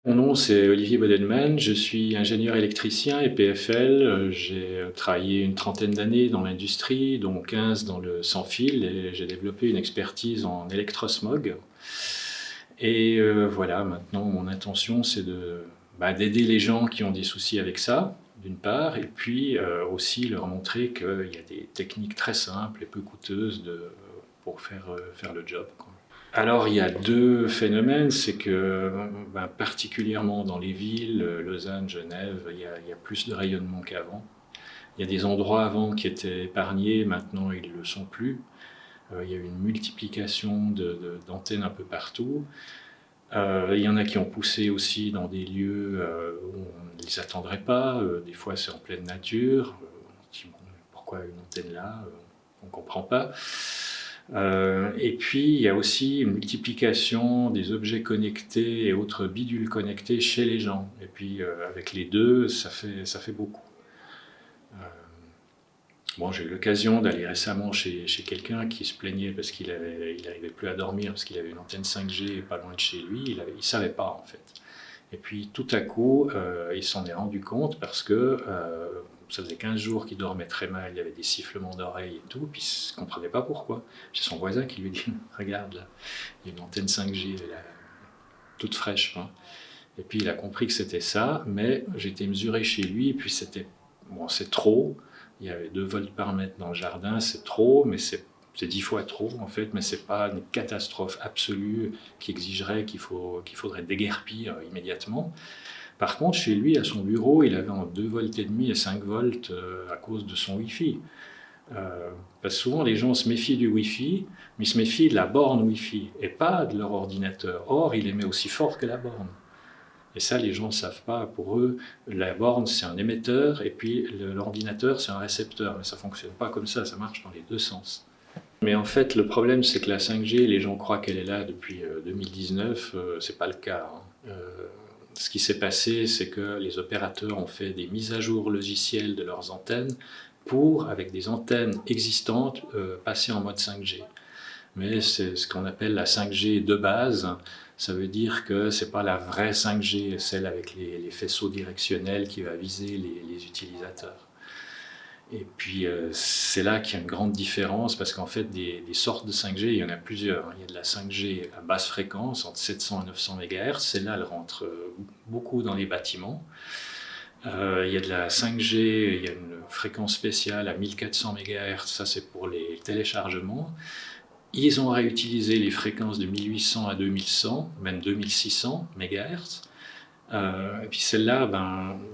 Mon nom, c'est Olivier Bodenman, je suis ingénieur électricien et PFL. J'ai travaillé une trentaine d'années dans l'industrie, dont 15 dans le sans fil, et j'ai développé une expertise en électrosmog. Et voilà, maintenant, mon intention, c'est d'aider les gens qui ont des soucis avec ça, d'une part, et puis aussi leur montrer qu'il y a des techniques très simples et peu coûteuses pour faire le job, quoi. Alors il y a deux phénomènes, c'est que particulièrement dans les villes, Lausanne, Genève, il y a plus de rayonnement qu'avant. Il y a des endroits avant qui étaient épargnés, maintenant ils ne le sont plus. Il y a eu une multiplication d'antennes un peu partout. Il y en a qui ont poussé aussi dans des lieux où on ne les attendrait pas. Des fois c'est en pleine nature. On se dit, bon, pourquoi une antenne là? On ne comprend pas. Et puis, il y a aussi une multiplication des objets connectés et autres bidules connectés chez les gens. Et puis, avec les deux, ça fait beaucoup. Euh, bon, j'ai eu l'occasion d'aller récemment chez quelqu'un qui se plaignait parce qu'il n'arrivait plus à dormir parce qu'il avait une antenne 5G pas loin de chez lui. Il ne savait pas, en fait. Et puis tout à coup, il s'en est rendu compte parce que ça faisait 15 jours qu'il dormait très mal, il y avait des sifflements d'oreilles et tout, puis il ne comprenait pas pourquoi. C'est son voisin qui lui dit regarde là, il y a une antenne 5G là, toute fraîche, hein. Et puis il a compris que c'était ça, mais j'ai été mesuré chez lui, et puis c'est trop. Il y avait 2 volts par mètre dans le jardin, c'est trop, mais c'est 10 fois trop en fait, mais c'est pas une catastrophe absolue qui exigerait qu'il faudrait déguerpir immédiatement. Par contre, chez lui, à son bureau, il avait en 2 volts et demi et 5 volts à cause de son Wi-Fi. Parce que souvent, les gens se méfient du Wi-Fi, mais ils se méfient de la borne Wi-Fi et pas de leur ordinateur. Or, il émet aussi fort que la borne. Et ça, les gens ne savent pas. Pour eux, la borne, c'est un émetteur, et puis l'ordinateur, c'est un récepteur. Mais ça ne fonctionne pas comme ça marche dans les deux sens. Mais en fait, le problème, c'est que la 5G, les gens croient qu'elle est là depuis 2019. C'est pas le cas, hein. Ce qui s'est passé, c'est que les opérateurs ont fait des mises à jour logicielles de leurs antennes pour, avec des antennes existantes, passer en mode 5G. Mais c'est ce qu'on appelle la 5G de base. Ça veut dire que ce n'est pas la vraie 5G, celle avec les faisceaux directionnels qui va viser les utilisateurs. Et puis c'est là qu'il y a une grande différence parce qu'en fait des sortes de 5G, il y en a plusieurs. Il y a de la 5G à basse fréquence, entre 700 et 900 MHz. Celle-là, elle rentre beaucoup dans les bâtiments. Il y a de la 5G, il y a une fréquence spéciale à 1400 MHz, ça c'est pour les téléchargements. Ils ont réutilisé les fréquences de 1800 à 2100, même 2600 MHz. Et puis celle-là,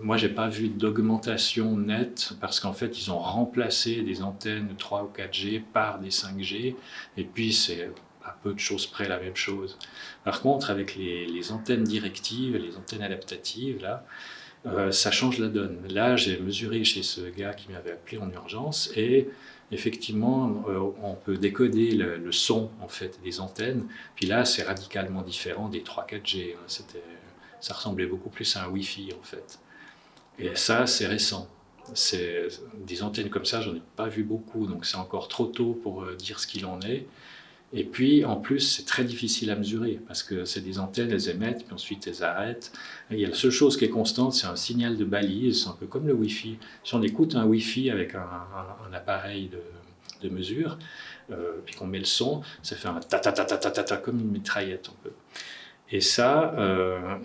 moi j'ai pas vu d'augmentation nette parce qu'en fait ils ont remplacé des antennes 3 ou 4G par des 5G et puis c'est à peu de choses près la même chose. Par contre avec les antennes directives, les antennes adaptatives, là, ça change la donne. Là j'ai mesuré chez ce gars qui m'avait appelé en urgence et effectivement on peut décoder le son en fait des antennes. Puis là c'est radicalement différent des 3-4G, hein. Ça ressemblait beaucoup plus à un Wi-Fi en fait. Et ça, c'est récent. Des antennes comme ça, j'en ai pas vu beaucoup, donc c'est encore trop tôt pour dire ce qu'il en est. Et puis, en plus, c'est très difficile à mesurer parce que c'est des antennes, elles émettent, puis ensuite elles arrêtent. Et il y a la seule chose qui est constante, c'est un signal de balise, c'est un peu comme le Wi-Fi. Si on écoute un Wi-Fi avec un appareil de mesure, puis qu'on met le son, ça fait un ta ta ta ta ta ta, ta comme une mitraillette un peu. Et ça,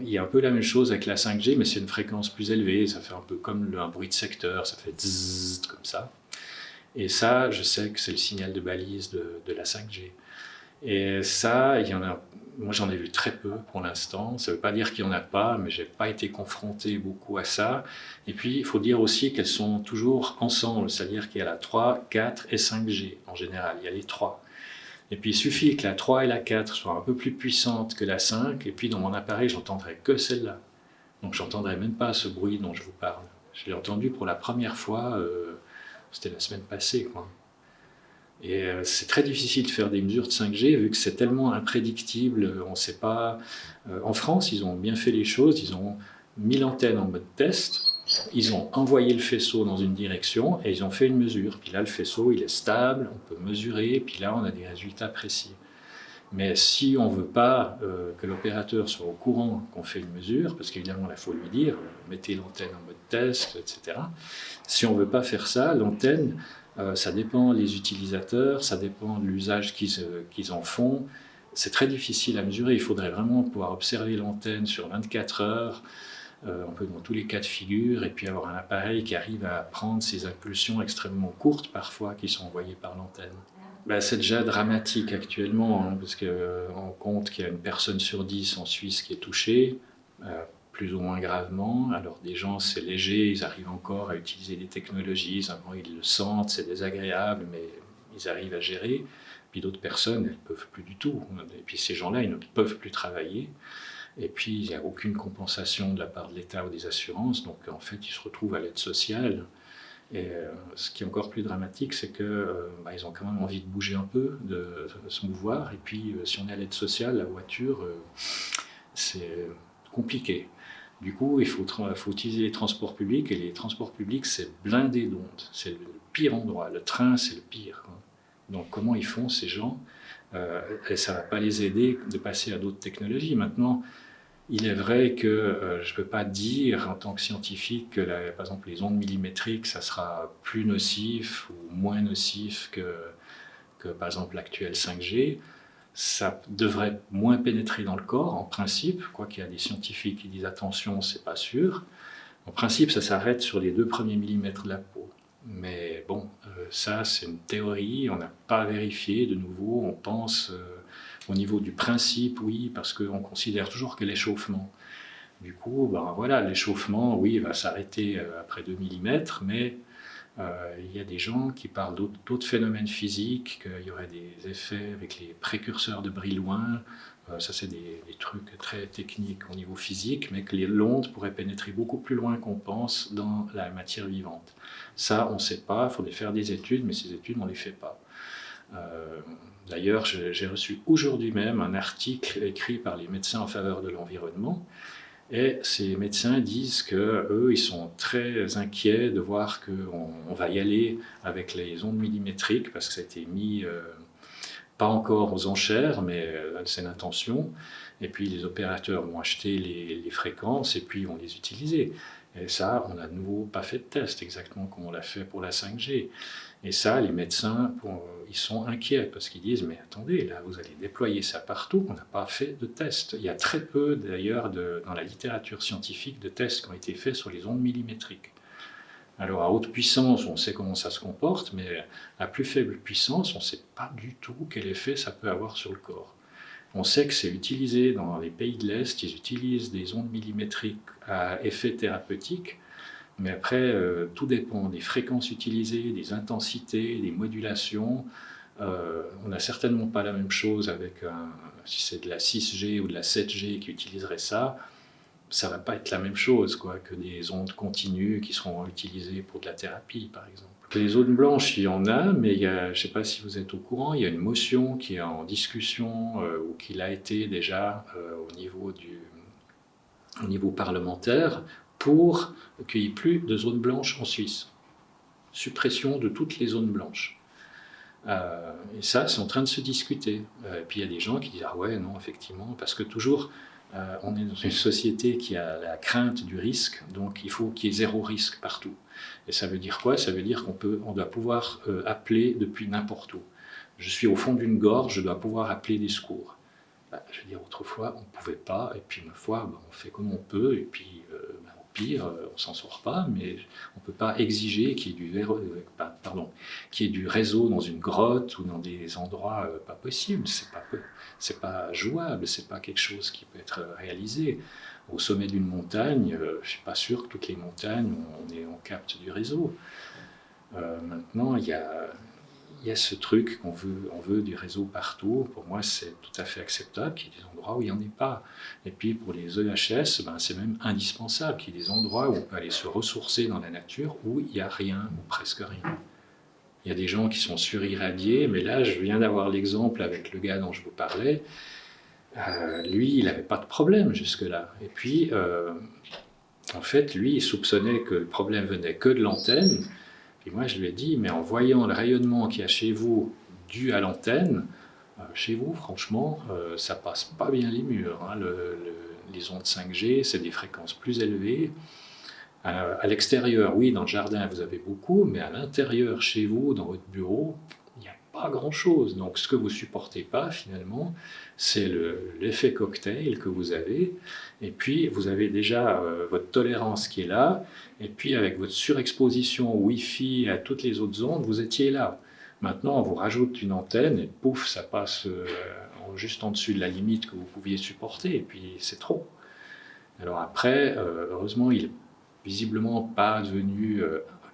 il y a un peu la même chose avec la 5G, mais c'est une fréquence plus élevée. Ça fait un peu comme un bruit de secteur, ça fait zzzz comme ça. Et ça, je sais que c'est le signal de balise de la 5G. Et ça, il y en a, moi j'en ai vu très peu pour l'instant. Ça ne veut pas dire qu'il n'y en a pas, mais je n'ai pas été confronté beaucoup à ça. Et puis, il faut dire aussi qu'elles sont toujours ensemble, c'est-à-dire qu'il y a la 3, 4 et 5G en général. Il y a les trois. Et puis il suffit que la 3 et la 4 soient un peu plus puissantes que la 5, et puis dans mon appareil, j'entendrai que celle-là. Donc j'entendrai même pas ce bruit dont je vous parle. Je l'ai entendu pour la première fois, c'était la semaine passée, quoi. Et c'est très difficile de faire des mesures de 5G vu que c'est tellement imprédictible, on ne sait pas. En France, ils ont bien fait les choses, ils ont mis l'antenne en mode test, ils ont envoyé le faisceau dans une direction et ils ont fait une mesure. Puis là, le faisceau, il est stable, on peut mesurer, puis là, on a des résultats précis. Mais si on ne veut pas que l'opérateur soit au courant qu'on fait une mesure, parce qu'évidemment, il faut lui dire, mettez l'antenne en mode test, etc. Si on ne veut pas faire ça, l'antenne, ça dépend des utilisateurs, ça dépend de l'usage qu'ils en font. C'est très difficile à mesurer. Il faudrait vraiment pouvoir observer l'antenne sur 24 heures, un peu dans tous les cas de figure, et puis avoir un appareil qui arrive à prendre ces impulsions extrêmement courtes, parfois, qui sont envoyées par l'antenne. Ben, c'est déjà dramatique actuellement, hein, parce qu'on compte qu'il y a une personne sur 10 en Suisse qui est touchée, plus ou moins gravement. Alors des gens, c'est léger, ils arrivent encore à utiliser des technologies, simplement ils le sentent, c'est désagréable, mais ils arrivent à gérer. Puis d'autres personnes, elles ne peuvent plus du tout. Et puis ces gens-là, ils ne peuvent plus travailler. Et puis il n'y a aucune compensation de la part de l'État ou des assurances, donc en fait ils se retrouvent à l'aide sociale. Et ce qui est encore plus dramatique, c'est qu'ils ont quand même envie de bouger un peu, de se mouvoir. Et puis, si on est à l'aide sociale, la voiture, c'est compliqué. Du coup, il faut utiliser les transports publics. Et les transports publics, c'est blindé d'ondes. C'est le pire endroit. Le train, c'est le pire, quoi. Donc, comment ils font, ces gens et ça ne va pas les aider de passer à d'autres technologies. Maintenant, il est vrai que je ne peux pas dire en tant que scientifique que par exemple les ondes millimétriques, ça sera plus nocif ou moins nocif que par exemple l'actuel 5G. Ça devrait moins pénétrer dans le corps en principe, quoiqu'il y a des scientifiques qui disent attention, c'est pas sûr. En principe, ça s'arrête sur les 2 premiers millimètres de la peau. Mais bon, ça c'est une théorie, on n'a pas vérifié de nouveau, on pense au niveau du principe, oui, parce qu'on considère toujours que l'échauffement. Du coup, ben voilà, l'échauffement, oui, va s'arrêter après 2 millimètres, mais il y a des gens qui parlent d'autres phénomènes physiques, qu'il y aurait des effets avec les précurseurs de Brillouin. Ça, c'est des trucs très techniques au niveau physique, mais que l'onde pourrait pénétrer beaucoup plus loin qu'on pense dans la matière vivante. Ça, on ne sait pas, il faudrait faire des études, mais ces études, on ne les fait pas. D'ailleurs, j'ai reçu aujourd'hui même un article écrit par les médecins en faveur de l'environnement. Et ces médecins disent qu'eux, ils sont très inquiets de voir qu'on va y aller avec les ondes millimétriques, parce que ça a été mis, pas encore aux enchères, mais c'est l'intention. Et puis les opérateurs vont acheter les fréquences et puis vont les utiliser. Et ça, on n'a de nouveau pas fait de test, exactement comme on l'a fait pour la 5G. Et ça, les médecins, ils sont inquiets parce qu'ils disent, mais attendez, là, vous allez déployer ça partout, on n'a pas fait de tests. Il y a très peu, d'ailleurs, dans la littérature scientifique, de tests qui ont été faits sur les ondes millimétriques. Alors, à haute puissance, on sait comment ça se comporte, mais à plus faible puissance, on ne sait pas du tout quel effet ça peut avoir sur le corps. On sait que c'est utilisé dans les pays de l'Est, ils utilisent des ondes millimétriques à effet thérapeutique, mais après, tout dépend des fréquences utilisées, des intensités, des modulations. On n'a certainement pas la même chose avec si c'est de la 6G ou de la 7G qui utiliserait ça. Ça ne va pas être la même chose que des ondes continues qui seront utilisées pour de la thérapie, par exemple. Les zones blanches, il y en a, mais je ne sais pas si vous êtes au courant, il y a une motion qui est en discussion ou qui l'a été déjà au niveau parlementaire pour qu'il n'y ait plus de zones blanches en Suisse. Suppression de toutes les zones blanches. Et ça, c'est en train de se discuter. Et puis il y a des gens qui disent ah ouais, non, effectivement, parce que toujours, on est dans une société qui a la crainte du risque, donc il faut qu'il y ait zéro risque partout. Et ça veut dire quoi? Ça veut dire qu'on doit pouvoir appeler depuis n'importe où. Je suis au fond d'une gorge, je dois pouvoir appeler des secours. Je veux dire, autrefois, on ne pouvait pas, et puis une fois, on fait comme on peut, et puis au pire, on ne s'en sort pas, mais on ne peut pas exiger qu'il y ait du réseau dans une grotte ou dans des endroits pas possibles. C'est pas jouable, c'est pas quelque chose qui peut être réalisé. Au sommet d'une montagne, je ne suis pas sûr que toutes les montagnes, on capte du réseau. Maintenant, il y a ce truc on veut du réseau partout. Pour moi, c'est tout à fait acceptable qu'il y ait des endroits où il n'y en ait pas. Et puis pour les EHS, c'est même indispensable qu'il y ait des endroits où on peut aller se ressourcer dans la nature où il n'y a rien ou presque rien. Il y a des gens qui sont surirradiés, mais là, je viens d'avoir l'exemple avec le gars dont je vous parlais. Lui, il n'avait pas de problème jusque-là. Et puis, en fait, lui, il soupçonnait que le problème venait que de l'antenne. Et moi, je lui ai dit, mais en voyant le rayonnement qu'il y a chez vous dû à l'antenne, Chez vous, franchement, ça passe pas bien les murs, hein. Les ondes 5G, c'est des fréquences plus élevées. À l'extérieur, oui, dans le jardin, vous avez beaucoup, mais à l'intérieur, chez vous, dans votre bureau, il n'y a pas grand-chose. Donc, ce que vous supportez pas, finalement, c'est l'effet cocktail que vous avez. Et puis, vous avez déjà votre tolérance qui est là. Et puis, avec votre surexposition au Wi-Fi à toutes les autres ondes, vous étiez là. Maintenant, on vous rajoute une antenne et pouf, ça passe juste en dessus de la limite que vous pouviez supporter. Et puis, c'est trop. Alors après, heureusement, il est visiblement pas devenu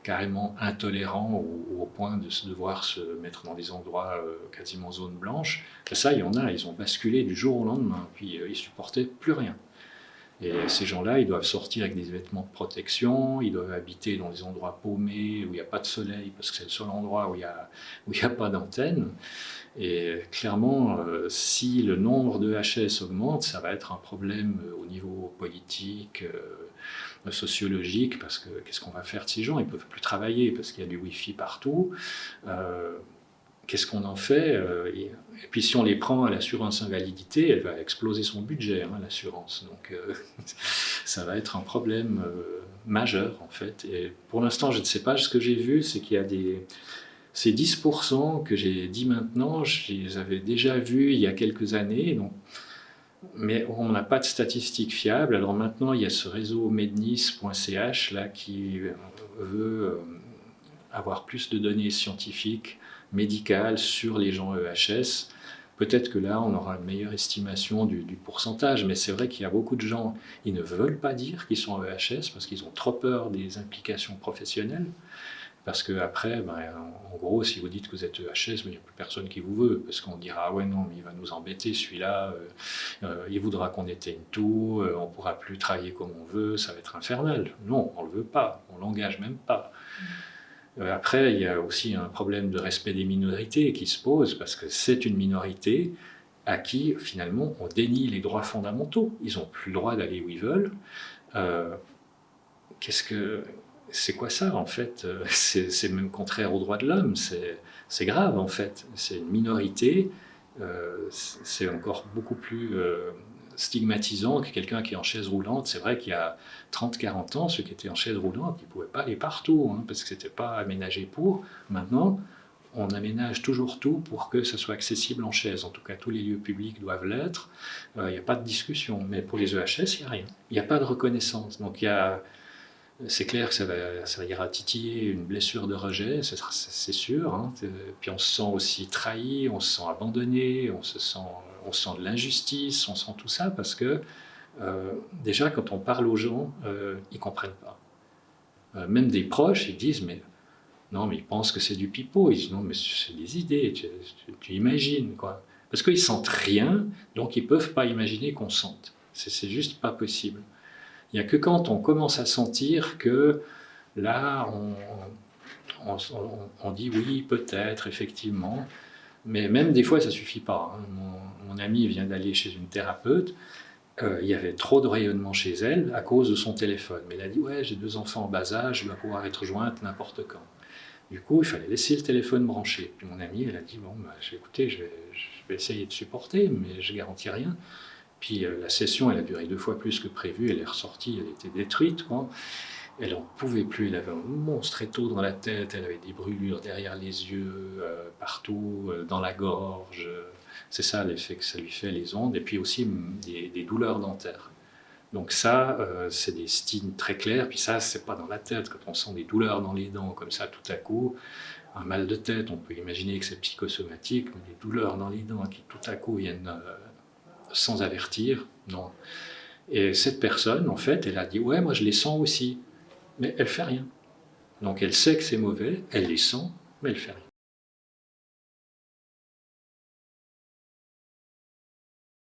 carrément intolérant au point de devoir se mettre dans des endroits quasiment zone blanche. Et ça, il y en a, ils ont basculé du jour au lendemain, puis ils supportaient plus rien. Et ces gens-là, ils doivent sortir avec des vêtements de protection, ils doivent habiter dans des endroits paumés où il n'y a pas de soleil, parce que c'est le seul endroit où il y a pas d'antenne. Et clairement, si le nombre de HS augmente, ça va être un problème au niveau politique, sociologique, parce que qu'est-ce qu'on va faire de ces gens? Ils ne peuvent plus travailler parce qu'il y a du Wi-Fi partout. Qu'est-ce qu'on en fait? Et puis si on les prend à l'assurance invalidité, elle va exploser son budget, hein, l'assurance. Donc ça va être un problème majeur en fait. Et pour l'instant, je ne sais pas. Ce que j'ai vu, c'est qu'il y a ces 10% que j'ai dit maintenant, je les avais déjà vus il y a quelques années. Donc, mais on n'a pas de statistiques fiables. Alors maintenant, il y a ce réseau mednis.ch là, qui veut avoir plus de données scientifiques, médicales sur les gens EHS. Peut-être que là, on aura une meilleure estimation du pourcentage, mais c'est vrai qu'il y a beaucoup de gens, ils ne veulent pas dire qu'ils sont EHS parce qu'ils ont trop peur des implications professionnelles. Parce qu'après, en gros, si vous dites que vous êtes EHS, il n'y a plus personne qui vous veut. Parce qu'on dira, ah ouais, non, mais il va nous embêter, celui-là, il voudra qu'on éteigne tout, on ne pourra plus travailler comme on veut, ça va être infernal. Non, on ne le veut pas, on ne l'engage même pas. Après, il y a aussi un problème de respect des minorités qui se pose, parce que c'est une minorité à qui, finalement, on dénie les droits fondamentaux. Ils n'ont plus le droit d'aller où ils veulent. C'est quoi ça, en fait? C'est même contraire aux droits de l'homme. C'est grave, en fait. C'est une minorité. C'est encore beaucoup plus stigmatisant que quelqu'un qui est en chaise roulante. C'est vrai qu'il y a 30-40 ans, ceux qui étaient en chaise roulante, ils ne pouvaient pas aller partout, hein, parce que ce n'était pas aménagé pour. Maintenant, on aménage toujours tout pour que ce soit accessible en chaise. En tout cas, tous les lieux publics doivent l'être. Il n'y a pas de discussion. Mais pour les EHS, il n'y a rien. Il n'y a pas de reconnaissance. Donc, c'est clair que ça ira titiller une blessure de rejet, c'est sûr. Hein. Puis on se sent aussi trahi, on se sent abandonné, on sent de l'injustice, on sent tout ça parce que déjà quand on parle aux gens, ils ne comprennent pas. Même des proches, ils disent mais non, mais ils pensent que c'est du pipeau. Ils disent non, mais c'est des idées, tu imagines quoi. Parce qu'ils sentent rien, donc ils ne peuvent pas imaginer qu'on sente. C'est juste pas possible. Il n'y a que quand on commence à sentir que là, on dit oui, peut-être, effectivement, mais même des fois, ça ne suffit pas. Hein. Mon amie vient d'aller chez une thérapeute, il y avait trop de rayonnement chez elle à cause de son téléphone. Mais elle a dit, ouais, j'ai 2 enfants en bas âge, je dois pouvoir être jointe n'importe quand. Du coup, il fallait laisser le téléphone branché. Puis mon amie, elle a dit, bon, écoutez, je vais essayer de supporter, mais je ne garantis rien. Puis la session, elle a duré 2 fois plus que prévu, elle est ressortie, elle était détruite, quoi. Elle n'en pouvait plus, elle avait un monstre étau dans la tête, elle avait des brûlures derrière les yeux, partout, dans la gorge. C'est ça l'effet que ça lui fait, les ondes, et puis aussi des douleurs dentaires. Donc ça, c'est des signes très clairs, puis ça, c'est pas dans la tête, quand on sent des douleurs dans les dents, comme ça, tout à coup, un mal de tête, on peut imaginer que c'est psychosomatique, mais des douleurs dans les dents qui tout à coup viennent sans avertir, non. Et cette personne, en fait, elle a dit « ouais, moi je les sens aussi », mais elle fait rien. Donc elle sait que c'est mauvais, elle les sent, mais elle fait rien.